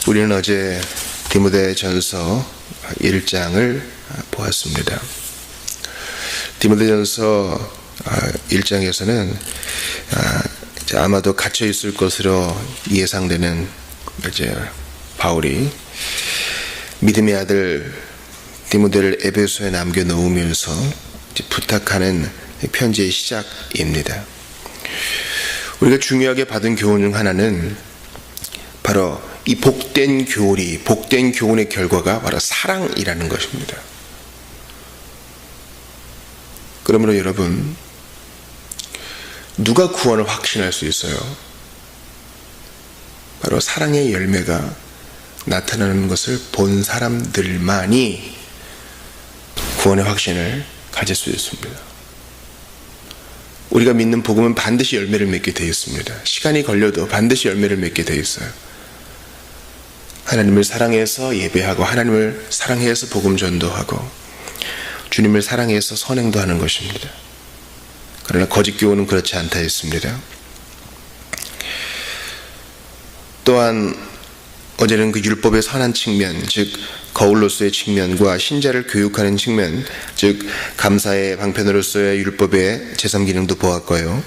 우리는 어제 디모데전서 1장을 보았습니다. 디모데전서 1장에서는 아마도 갇혀 있을 것으로 예상되는 이제 바울이 믿음의 아들 디모데를 에베소에 남겨놓으면서 부탁하는 편지의 시작입니다. 우리가 중요하게 받은 교훈 중 하나는 바로 이 복된 교훈의 결과가 바로 사랑이라는 것입니다. 그러므로 여러분, 누가 구원을 확신할 수 있어요? 바로 사랑의 열매가 나타나는 것을 본 사람들만이 구원의 확신을 가질 수 있습니다. 우리가 믿는 복음은 반드시 열매를 맺게 되어 있습니다. 시간이 걸려도 반드시 열매를 맺게 되어 있어요. 하나님을 사랑해서 예배하고, 하나님을 사랑해서 복음 전도하고, 주님을 사랑해서 선행도 하는 것입니다. 그러나 거짓 교훈은 그렇지 않다 했습니다. 또한 어제는 그 율법의 선한 측면, 즉 거울로서의 측면과 신자를 교육하는 측면, 즉 감사의 방편으로서의 율법의 제3기능도 보았고요.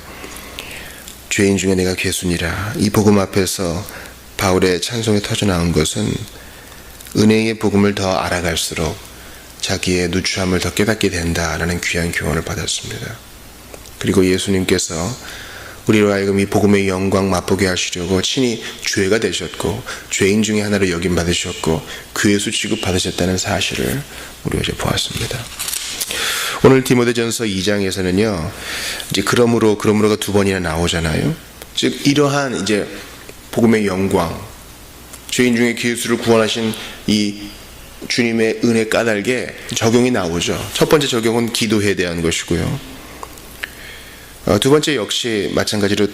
죄인 중에 내가 괴순이라, 이 복음 앞에서 바울의 찬송이 터져나온 것은 은혜의 복음을 더 알아갈수록 자기의 누추함을 더 깨닫게 된다라는 귀한 교훈을 받았습니다. 그리고 예수님께서 우리로 하여금 이 복음의 영광 맛보게 하시려고 친히 죄가 되셨고 죄인 중에 하나로 여김받으셨고 구예수 취급받으셨다는 사실을 우리가 이제 보았습니다. 오늘 디모데전서 2장에서는요, 이제 그러므로가 두 번이나 나오잖아요. 즉 이러한 이제 복음의 영광, 죄인 중에 구예수를 구원하신 이 주님의 은혜 까닭에 적용이 나오죠. 첫 번째 적용은 기도에 대한 것이고요. 두 번째 역시 마찬가지로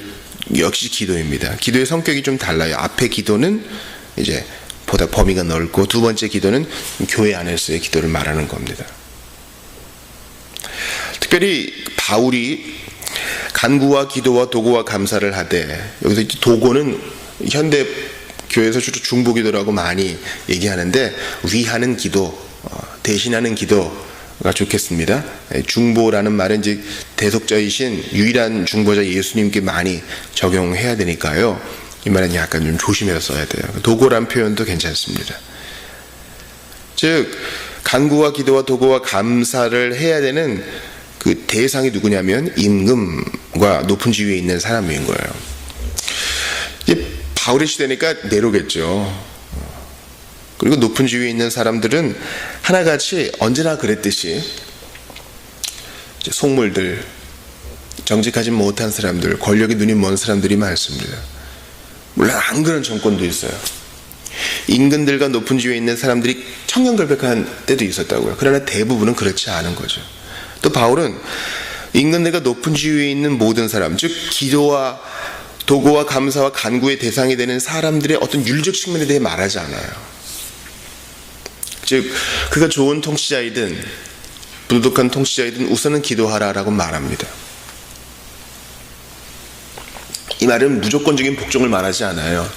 역시 기도입니다. 기도의 성격이 좀 달라요. 앞의 기도는 이제 보다 범위가 넓고, 두 번째 기도는 교회 안에서의 기도를 말하는 겁니다. 특별히 바울이 간구와 기도와 도구와 감사를 하되, 여기서 도구는 현대 교회에서 주로 중보기도라고 많이 얘기하는데, 위하는 기도, 대신하는 기도가 좋겠습니다. 중보라는 말은 이제 대속자이신 유일한 중보자 예수님께 많이 적용해야 되니까요. 이 말은 약간 좀 조심해서 써야 돼요. 도구란 표현도 괜찮습니다. 즉 간구와 기도와 도구와 감사를 해야 되는 그 대상이 누구냐면 임금과 높은 지위에 있는 사람인 거예요. 이제 바울의 시대니까 네로겠죠. 그리고 높은 지위에 있는 사람들은 하나같이 언제나 그랬듯이 이제 속물들, 정직하지 못한 사람들, 권력에 눈이 먼 사람들이 많습니다. 물론 안 그런 정권도 있어요. 임금들과 높은 지위에 있는 사람들이 청렴결백한 때도 있었다고요. 그러나 대부분은 그렇지 않은 거죠. 또 바울은 임금들과 높은 지위에 있는 모든 사람, 즉 기도와 도구와 감사와 간구의 대상이 되는 사람들의 어떤 윤리적 측면에 대해 말하지 않아요. 즉 그가 좋은 통치자이든 부도덕한 통치자이든 우선은 기도하라라고 말합니다. 이 말은 무조건적인 복종을 말하지 않아요.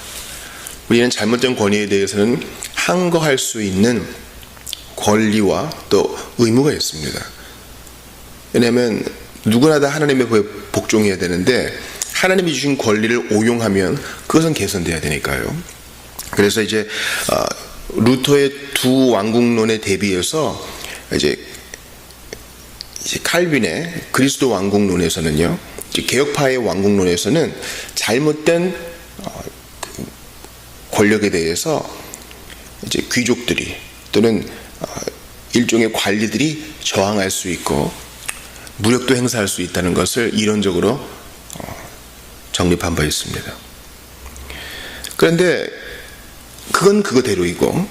우리는 잘못된 권위에 대해서는 항거할 수 있는 권리와 또 의무가 있습니다. 왜냐하면 누구나 다 하나님의 법에 복종해야 되는데, 하나님이 주신 권리를 오용하면 그것은 개선돼야 되니까요. 그래서 이제 루터의 두 왕국론에 대비해서 이제 칼빈의 그리스도 왕국론에서는요, 개혁파의 왕국론에서는 잘못된 권력에 대해서 이제 귀족들이 또는 일종의 관리들이 저항할 수 있고 무력도 행사할 수 있다는 것을 이론적으로 정립한 바 있습니다. 그런데 그건 그거대로이고,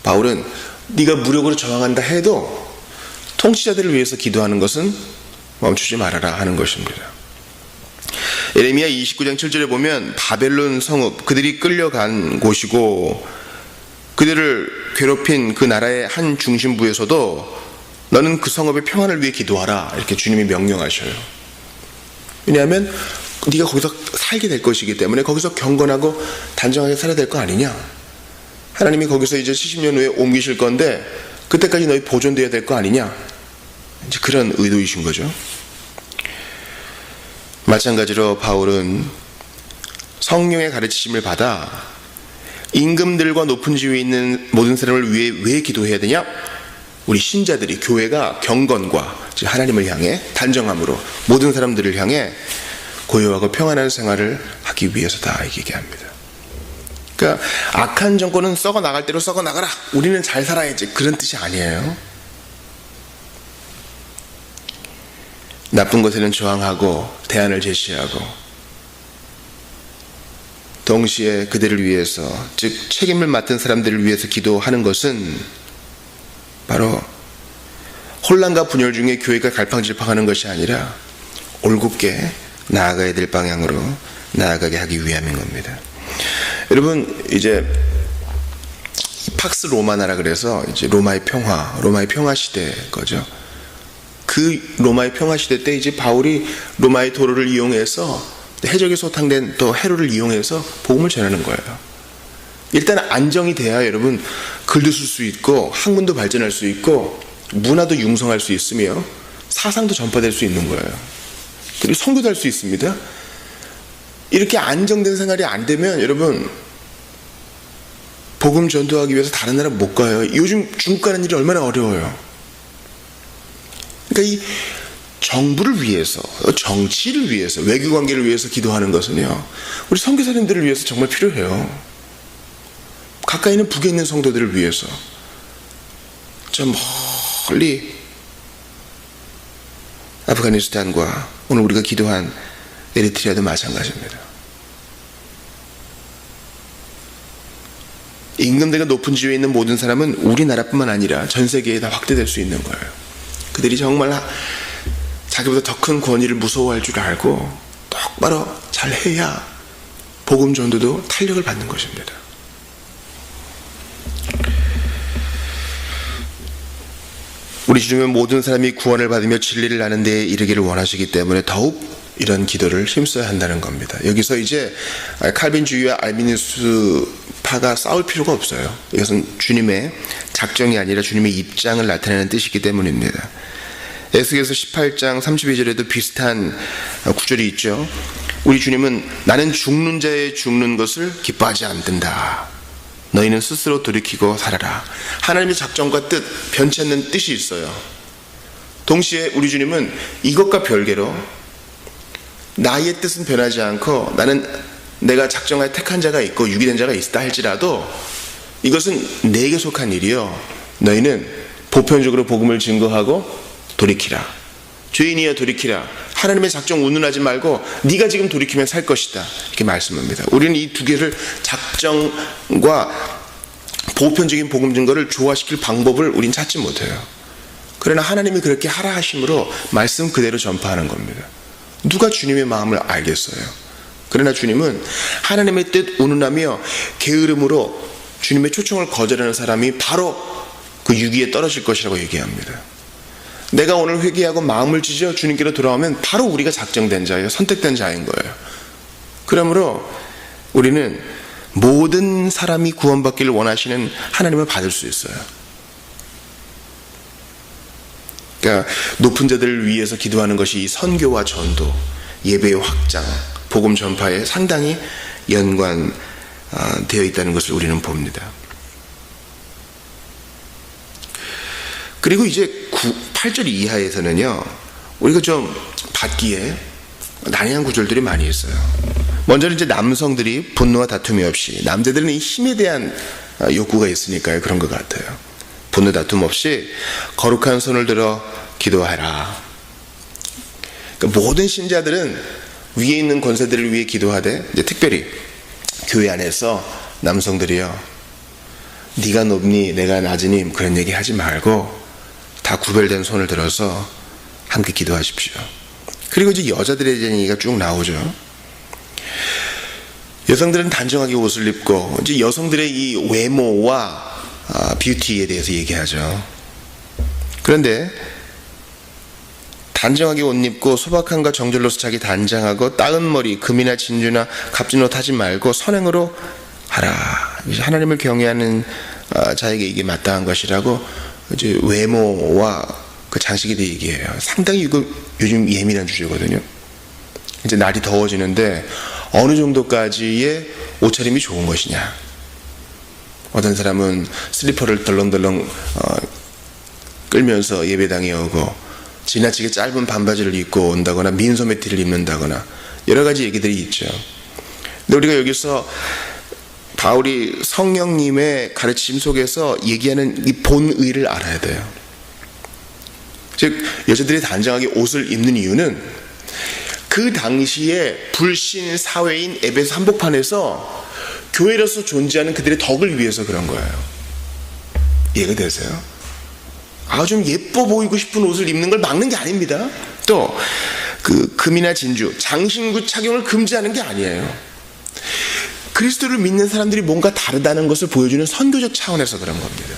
바울은 네가 무력으로 저항한다 해도 통치자들을 위해서 기도하는 것은 멈추지 말아라 하는 것입니다. 예레미야 29장 7절에 보면 바벨론 성읍, 그들이 끌려간 곳이고 그들을 괴롭힌 그 나라의 한 중심부에서도 너는 그 성읍의 평안을 위해 기도하라, 이렇게 주님이 명령하셔요. 왜냐하면 네가 거기서 살게 될 것이기 때문에 거기서 경건하고 단정하게 살아야 될 거 아니냐. 하나님이 거기서 이제 70년 후에 옮기실 건데 그때까지 너희 보존돼야 될 거 아니냐, 이제 그런 의도이신 거죠. 마찬가지로 바울은 성령의 가르치심을 받아 임금들과 높은 지위에 있는 모든 사람을 위해 왜 기도해야 되냐? 우리 신자들이, 교회가 경건과 하나님을 향해 단정함으로 모든 사람들을 향해 고요하고 평안한 생활을 하기 위해서다, 이렇게 얘기합니다. 그러니까 악한 정권은 썩어 나갈 대로 썩어 나가라, 우리는 잘 살아야지, 그런 뜻이 아니에요. 나쁜 것에는 저항하고 대안을 제시하고 동시에 그들을 위해서, 즉 책임을 맡은 사람들을 위해서 기도하는 것은 바로 혼란과 분열 중에 교회가 갈팡질팡하는 것이 아니라 올곧게 나아가야 될 방향으로 나아가게 하기 위함인 겁니다. 여러분, 이제 팍스 로마나라 그래서 이제 로마의 평화 시대 거죠. 그 로마의 평화 시대 때 이제 바울이 로마의 도로를 이용해서 해적에 소탕된 또 해로를 이용해서 복음을 전하는 거예요. 일단 안정이 돼야 여러분 글도 쓸 수 있고 학문도 발전할 수 있고 문화도 융성할 수 있으며 사상도 전파될 수 있는 거예요. 그리고 선교도 할 수 있습니다. 이렇게 안정된 생활이 안 되면 여러분 복음 전도하기 위해서 다른 나라 못 가요. 요즘 중국 가는 일이 얼마나 어려워요. 그러니까 이 정부를 위해서, 정치를 위해서, 외교관계를 위해서 기도하는 것은요, 우리 선교사님들을 위해서 정말 필요해요. 가까이 있는 북에 있는 성도들을 위해서, 저 멀리 아프가니스탄과 오늘 우리가 기도한 에리트리아도 마찬가지입니다. 임금대가 높은 지위에 있는 모든 사람은 우리나라뿐만 아니라 전 세계에 다 확대될 수 있는 거예요. 그들이 정말 자기보다 더 큰 권위를 무서워할 줄 알고 똑바로 잘 해야 복음 전도도 탄력을 받는 것입니다. 우리 주님은 모든 사람이 구원을 받으며 진리를 아는 데에 이르기를 원하시기 때문에 더욱 이런 기도를 힘써야 한다는 겁니다. 여기서 이제 칼빈주의와 알비니스파가 싸울 필요가 없어요. 이것은 주님의 작정이 아니라 주님의 입장을 나타내는 뜻이기 때문입니다. 에스겔서 18장 32절에도 비슷한 구절이 있죠. 우리 주님은 나는 죽는 자의 죽는 것을 기뻐하지 않는다. 너희는 스스로 돌이키고 살아라. 하나님의 작정과 뜻, 변치 않는 뜻이 있어요. 동시에 우리 주님은 이것과 별개로 나의 뜻은 변하지 않고 나는 내가 작정하여 택한 자가 있고 유기된 자가 있다 할지라도 이것은 내게 속한 일이요, 너희는 보편적으로 복음을 증거하고 돌이키라. 죄인이여 돌이키라. 하나님의 작정 운운하지 말고 네가 지금 돌이키면 살 것이다, 이렇게 말씀합니다. 우리는 이 두 개를, 작정과 보편적인 복음 증거를 조화시킬 방법을 우린 찾지 못해요. 그러나 하나님이 그렇게 하라 하심으로 말씀 그대로 전파하는 겁니다. 누가 주님의 마음을 알겠어요? 그러나 주님은 하나님의 뜻 운운하며 게으름으로 주님의 초청을 거절하는 사람이 바로 그 유기에 떨어질 것이라고 얘기합니다. 내가 오늘 회개하고 마음을 찢어 주님께로 돌아오면 바로 우리가 작정된 자예요. 선택된 자인 거예요. 그러므로 우리는 모든 사람이 구원받기를 원하시는 하나님을 받을 수 있어요. 그러니까 높은 자들을 위해서 기도하는 것이 선교와 전도, 예배의 확장, 복음 전파에 상당히 연관되어 있다는 것을 우리는 봅니다. 그리고 이제 8절 이하에서는요, 우리가 좀 받기에 난해한 구절들이 많이 있어요. 먼저는 이제 남성들이 분노와 다툼이 없이, 남자들은 이 힘에 대한 욕구가 있으니까요, 그런 것 같아요. 분노 다툼 없이 거룩한 손을 들어 기도하라. 그러니까 모든 신자들은 위에 있는 권세들을 위해 기도하되, 이제 특별히 교회 안에서 남성들이요, 네가 높니 내가 낮으니 그런 얘기 하지 말고 다 구별된 손을 들어서 함께 기도하십시오. 그리고 이제 여자들에 대한 얘기가 쭉 나오죠. 여성들은 단정하게 옷을 입고, 이제 여성들의 이 외모와 뷰티에 대해서 얘기하죠. 그런데 단정하게 옷 입고 소박함과 정절로서 자기 단장하고 따은 머리, 금이나 진주나 값진 옷 하지 말고 선행으로 하라. 하나님을 경외하는 자에게 이게 마땅한 것이라고 이제 외모와 그 장식에 대해 얘기해요. 상당히 이거 요즘 예민한 주제거든요. 이제 날이 더워지는데 어느 정도까지의 옷차림이 좋은 것이냐. 어떤 사람은 슬리퍼를 덜렁덜렁 끌면서 예배당에 오고 지나치게 짧은 반바지를 입고 온다거나 민소매티를 입는다거나 여러 가지 얘기들이 있죠. 근데 우리가 여기서 바울이 성령님의 가르침 속에서 얘기하는 이 본의를 알아야 돼요. 즉 여자들이 단정하게 옷을 입는 이유는 그 당시에 불신 사회인 에베소 한복판에서 교회로서 존재하는 그들의 덕을 위해서 그런 거예요. 이해가 되세요? 좀 예뻐 보이고 싶은 옷을 입는 걸 막는 게 아닙니다. 또 그 금이나 진주, 장신구 착용을 금지하는 게 아니에요. 그리스도를 믿는 사람들이 뭔가 다르다는 것을 보여주는 선교적 차원에서 그런 겁니다.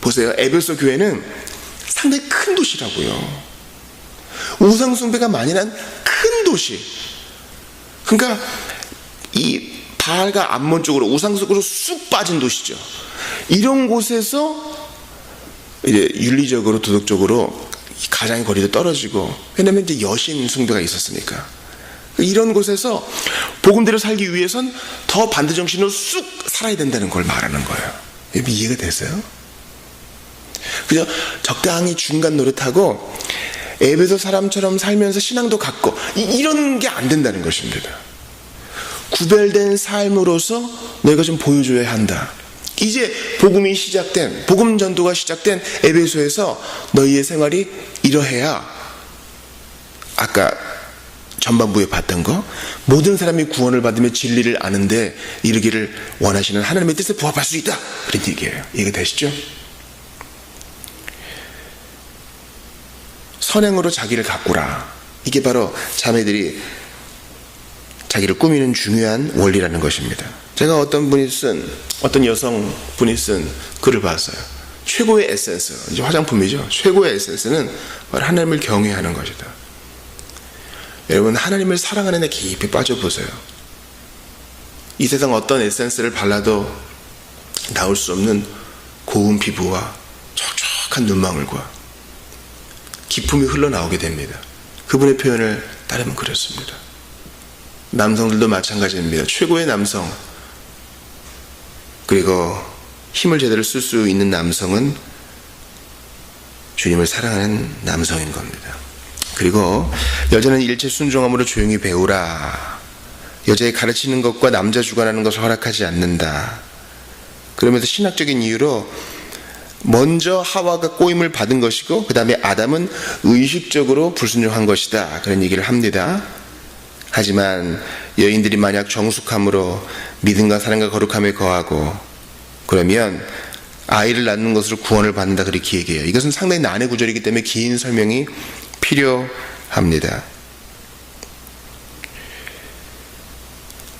보세요. 에베소 교회는 상당히 큰 도시라고요. 우상 숭배가 많이 난 큰 도시. 그러니까 이 바알과 암몬 쪽으로 우상 속으로 쑥 빠진 도시죠. 이런 곳에서 이제 윤리적으로 도덕적으로 가장의 거리도 떨어지고, 왜냐하면 이제 여신 숭배가 있었으니까. 이런 곳에서 복음대로 살기 위해선 더 반대 정신으로 쑥 살아야 된다는 걸 말하는 거예요. 이해가 되세요? 그죠? 적당히 중간 노릇하고 에베소 사람처럼 살면서 신앙도 갖고 이런 게 안 된다는 것입니다. 구별된 삶으로서 너희가 좀 보여줘야 한다. 이제 복음이 시작된, 복음 전도가 시작된 에베소에서 너희의 생활이 이러해야 아까 전반부에 봤던 거, 모든 사람이 구원을 받으며 진리를 아는데 이르기를 원하시는 하나님의 뜻에 부합할 수 있다. 그런 얘기예요. 이해가 되시죠? 선행으로 자기를 가꾸라. 이게 바로 자매들이 자기를 꾸미는 중요한 원리라는 것입니다. 제가 어떤 여성분이 쓴 글을 봤어요. 최고의 에센스, 이제 화장품이죠. 최고의 에센스는 바로 하나님을 경외하는 것이다. 여러분, 하나님을 사랑하는 데 깊이 빠져보세요. 이 세상 어떤 에센스를 발라도 나올 수 없는 고운 피부와 촉촉한 눈망울과 기품이 흘러나오게 됩니다. 그분의 표현을 따르면 그렇습니다. 남성들도 마찬가지입니다. 최고의 남성, 그리고 힘을 제대로 쓸 수 있는 남성은 주님을 사랑하는 남성인 겁니다. 그리고 여자는 일체 순종함으로 조용히 배우라. 여자의 가르치는 것과 남자 주관하는 것을 허락하지 않는다. 그러면서 신학적인 이유로 먼저 하와가 꼬임을 받은 것이고 그 다음에 아담은 의식적으로 불순종한 것이다. 그런 얘기를 합니다. 하지만 여인들이 만약 정숙함으로 믿음과 사랑과 거룩함에 거하고 그러면 아이를 낳는 것으로 구원을 받는다. 그렇게 얘기해요. 이것은 상당히 난해 구절이기 때문에 긴 설명이 필요합니다.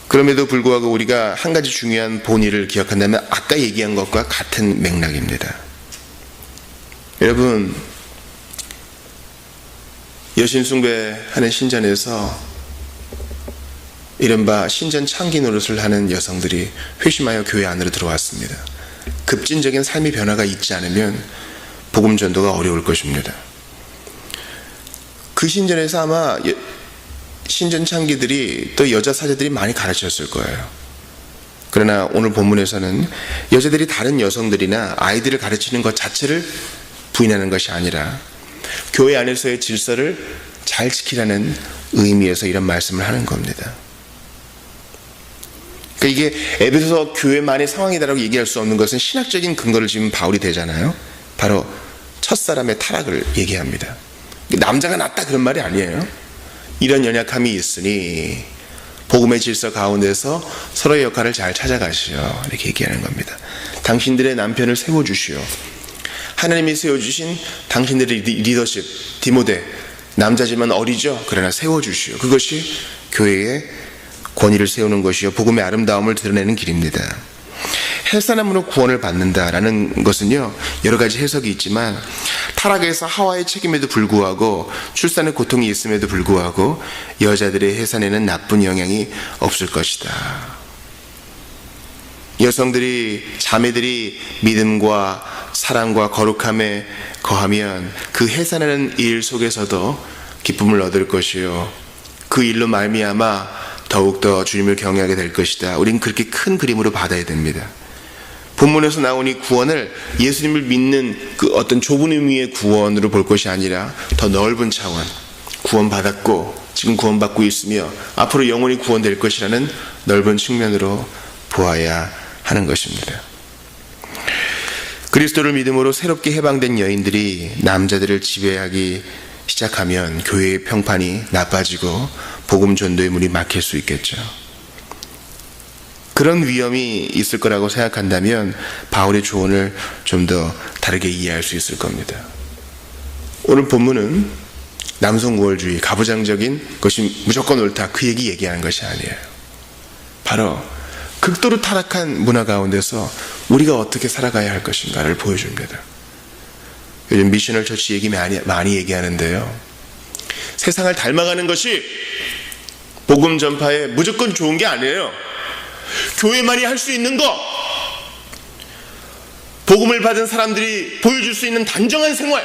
그럼에도 불구하고 우리가 한 가지 중요한 본의를 기억한다면 아까 얘기한 것과 같은 맥락입니다. 여러분, 여신 숭배하는 신전에서 이른바 신전 창기 노릇을 하는 여성들이 회심하여 교회 안으로 들어왔습니다. 급진적인 삶의 변화가 있지 않으면 복음 전도가 어려울 것입니다. 그 신전에서 아마 신전 창기들이 또 여자 사제들이 많이 가르쳤을 거예요. 그러나 오늘 본문에서는 여자들이 다른 여성들이나 아이들을 가르치는 것 자체를 부인하는 것이 아니라 교회 안에서의 질서를 잘 지키라는 의미에서 이런 말씀을 하는 겁니다. 그러니까 이게 에베소 교회만의 상황이다라고 얘기할 수 없는 것은 신학적인 근거를 지금 바울이 대잖아요. 바로 첫사람의 타락을 얘기합니다. 남자가 낫다 그런 말이 아니에요. 이런 연약함이 있으니 복음의 질서 가운데서 서로의 역할을 잘 찾아가시오. 이렇게 얘기하는 겁니다. 당신들의 남편을 세워주시오. 하나님이 세워주신 당신들의 리더십, 디모데, 남자지만 어리죠? 그러나 세워주시오. 그것이 교회의 권위를 세우는 것이요 복음의 아름다움을 드러내는 길입니다. 헬사남으로 구원을 받는다라는 것은요 여러 가지 해석이 있지만 타락에서 하와의 책임에도 불구하고 출산의 고통이 있음에도 불구하고 여자들의 해산에는 나쁜 영향이 없을 것이다. 여성들이, 자매들이 믿음과 사랑과 거룩함에 거하면 그 해산하는 일 속에서도 기쁨을 얻을 것이요, 그 일로 말미암아 더욱더 주님을 경외하게 될 것이다. 우리는 그렇게 큰 그림으로 받아야 됩니다. 본문에서 나온 이 구원을 예수님을 믿는 그 어떤 좁은 의미의 구원으로 볼 것이 아니라 더 넓은 차원, 구원받았고 지금 구원받고 있으며 앞으로 영원히 구원될 것이라는 넓은 측면으로 보아야 하는 것입니다. 그리스도를 믿음으로 새롭게 해방된 여인들이 남자들을 지배하기 시작하면 교회의 평판이 나빠지고 복음 전도의 문이 막힐 수 있겠죠. 그런 위험이 있을 거라고 생각한다면 바울의 조언을 좀 더 다르게 이해할 수 있을 겁니다. 오늘 본문은 남성 우월주의, 가부장적인 것이 무조건 옳다, 그 얘기하는 것이 아니에요. 바로 극도로 타락한 문화 가운데서 우리가 어떻게 살아가야 할 것인가를 보여줍니다. 요즘 미셔널 처치 얘기 많이 얘기하는데요, 세상을 닮아가는 것이 복음 전파에 무조건 좋은 게 아니에요. 교회만이 할 수 있는 것, 복음을 받은 사람들이 보여줄 수 있는 단정한 생활,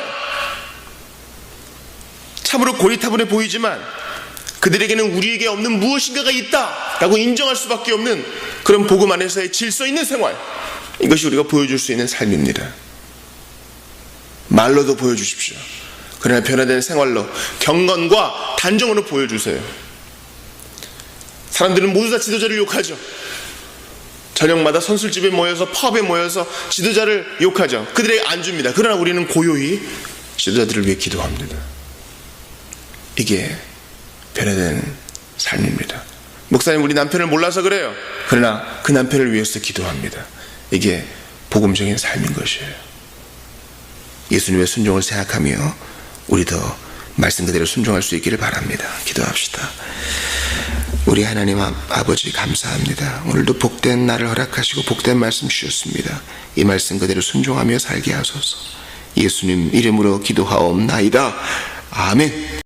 참으로 고리타분해 보이지만 그들에게는 우리에게 없는 무엇인가가 있다라고 인정할 수밖에 없는 그런 복음 안에서의 질서 있는 생활, 이것이 우리가 보여줄 수 있는 삶입니다. 말로도 보여주십시오. 그러나 변화된 생활로, 경건과 단정으로 보여주세요. 사람들은 모두 다 지도자를 욕하죠. 저녁마다 선술집에 모여서, 펍에 모여서 지도자를 욕하죠. 그들에게 안줍니다. 그러나 우리는 고요히 지도자들을 위해 기도합니다. 이게 변화된 삶입니다. 목사님, 우리 남편을 몰라서 그래요. 그러나 그 남편을 위해서 기도합니다. 이게 복음적인 삶인 것이에요. 예수님의 순종을 생각하며 우리도 말씀 그대로 순종할 수 있기를 바랍니다. 기도합시다. 우리 하나님 아버지, 감사합니다. 오늘도 복된 날을 허락하시고 복된 말씀 주셨습니다. 이 말씀 그대로 순종하며 살게 하소서. 예수님 이름으로 기도하옵나이다. 아멘.